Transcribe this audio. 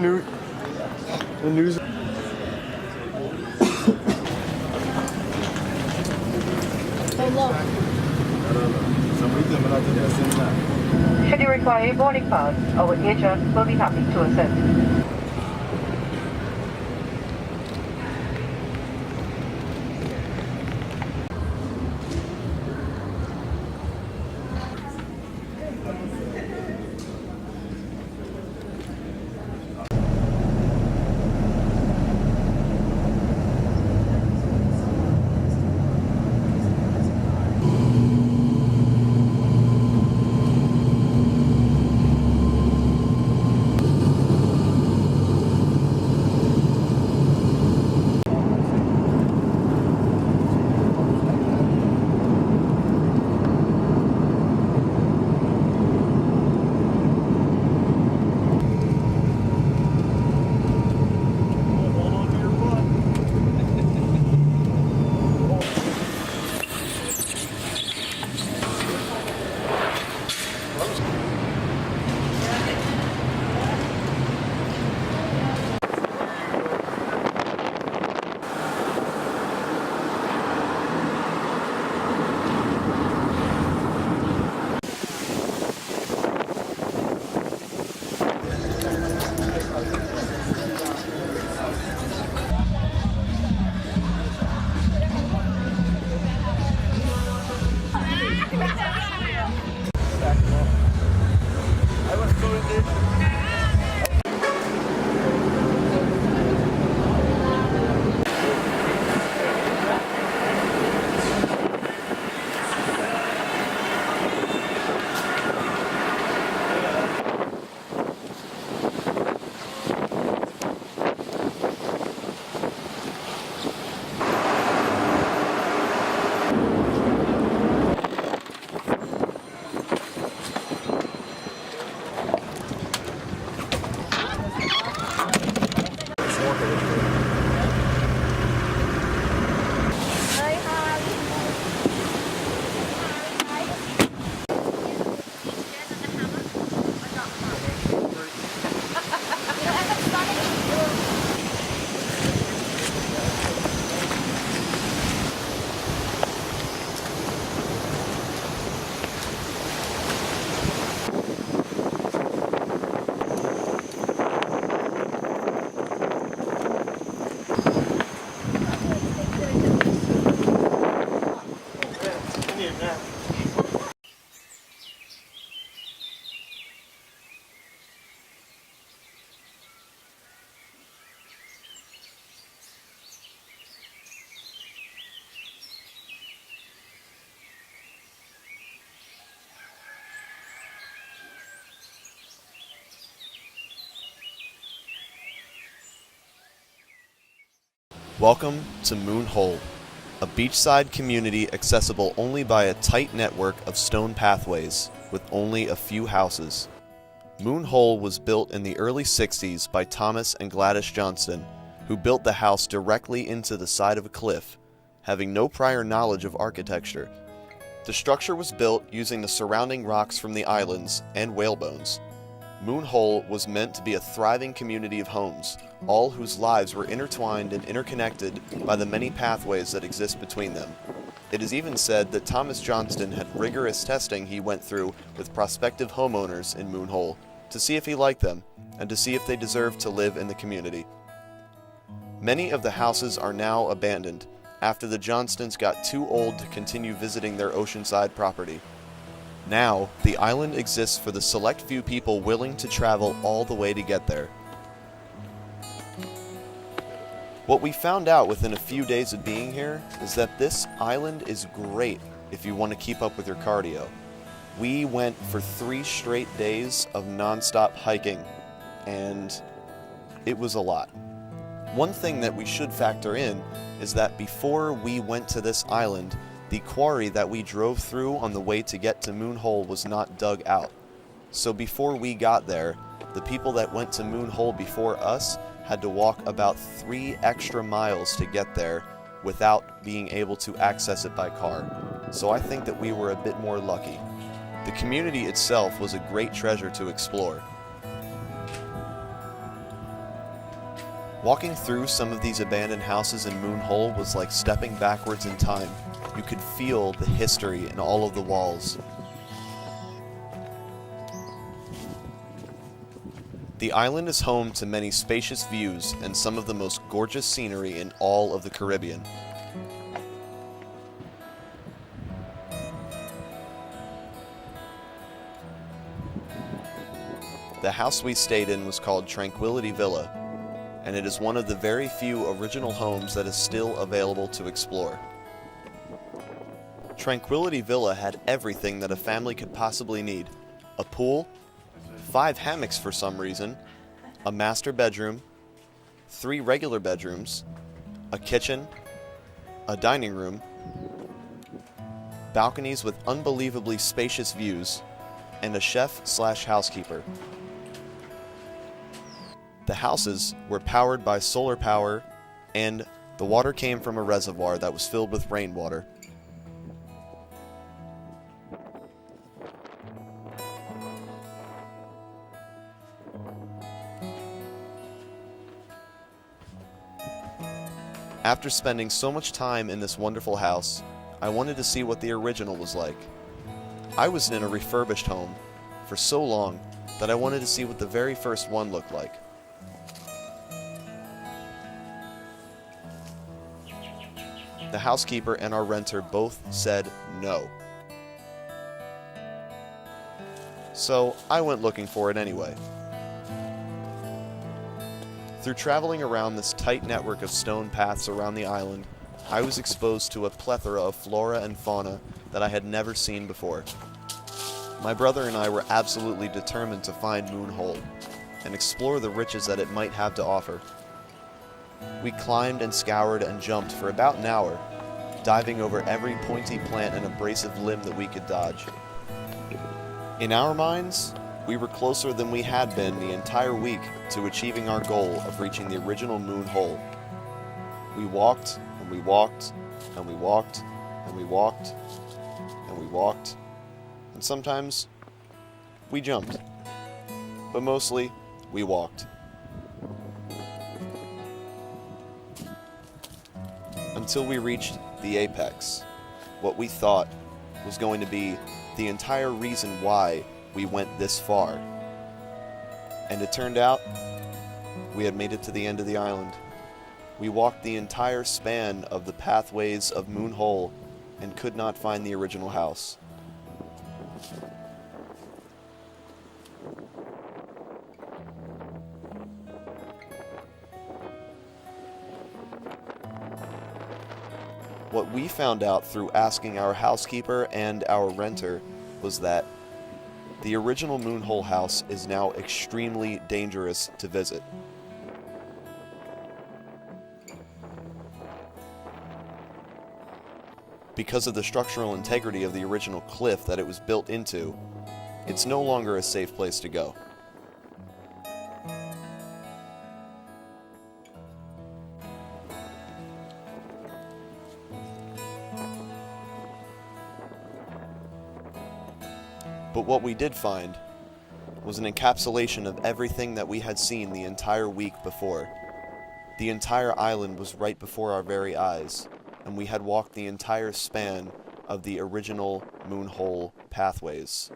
the news. Should you require a boarding pass, our agent will be happy to assist. Welcome to Moonhole, a beachside community accessible only by a tight network of stone pathways with only a few houses. Moonhole was built in the early 60s by Thomas and Gladys Johnston, who built the house directly into the side of a cliff, having no prior knowledge of architecture. The structure was built using the surrounding rocks from the islands and whale bones. Moonhole was meant to be a thriving community of homes, all whose lives were intertwined and interconnected by the many pathways that exist between them. It is even said that Thomas Johnston had rigorous testing he went through with prospective homeowners in Moonhole to see if he liked them and to see if they deserved to live in the community. Many of the houses are now abandoned after the Johnstons got too old to continue visiting their oceanside property. Now, the island exists for the select few people willing to travel all the way to get there. What we found out within a few days of being here is that this island is great if you want to keep up with your cardio. We went for 3 straight days of non-stop hiking, and it was a lot. One thing that we should factor in is that before we went to this island, the quarry that we drove through on the way to get to Moonhole was not dug out. So before we got there, the people that went to Moonhole before us had to walk about 3 extra miles to get there without being able to access it by car. So I think that we were a bit more lucky. The community itself was a great treasure to explore. Walking through some of these abandoned houses in Moonhole was like stepping backwards in time. You could feel the history in all of the walls. The island is home to many spacious views and some of the most gorgeous scenery in all of the Caribbean. The house we stayed in was called Tranquility Villa, and it is one of the very few original homes that is still available to explore. Tranquility Villa had everything that a family could possibly need: a pool, 5 hammocks for some reason, a master bedroom, 3 regular bedrooms, a kitchen, a dining room, balconies with unbelievably spacious views, and a chef/housekeeper. The houses were powered by solar power, and the water came from a reservoir that was filled with rainwater. After spending so much time in this wonderful house, I wanted to see what the original was like. I was in a refurbished home for so long that I wanted to see what the very first one looked like. The housekeeper and our renter both said no. So I went looking for it anyway. Through traveling around this tight network of stone paths around the island, I was exposed to a plethora of flora and fauna that I had never seen before. My brother and I were absolutely determined to find Moonhole and explore the riches that it might have to offer. We climbed and scoured and jumped for about an hour, diving over every pointy plant and abrasive limb that we could dodge. In our minds, we were closer than we had been the entire week to achieving our goal of reaching the original Moonhole. We walked, and we walked, and we walked, and we walked, and we walked, and sometimes we jumped, but mostly we walked. Until we reached the apex, what we thought was going to be the entire reason why we went this far. And it turned out we had made it to the end of the island. We walked the entire span of the pathways of Moonhole and could not find the original house. What we found out through asking our housekeeper and our renter was that the original Moonhole house is now extremely dangerous to visit. Because of the structural integrity of the original cliff that it was built into, it's no longer a safe place to go. But what we did find was an encapsulation of everything that we had seen the entire week before. The entire island was right before our very eyes, and we had walked the entire span of the original Moonhole pathways.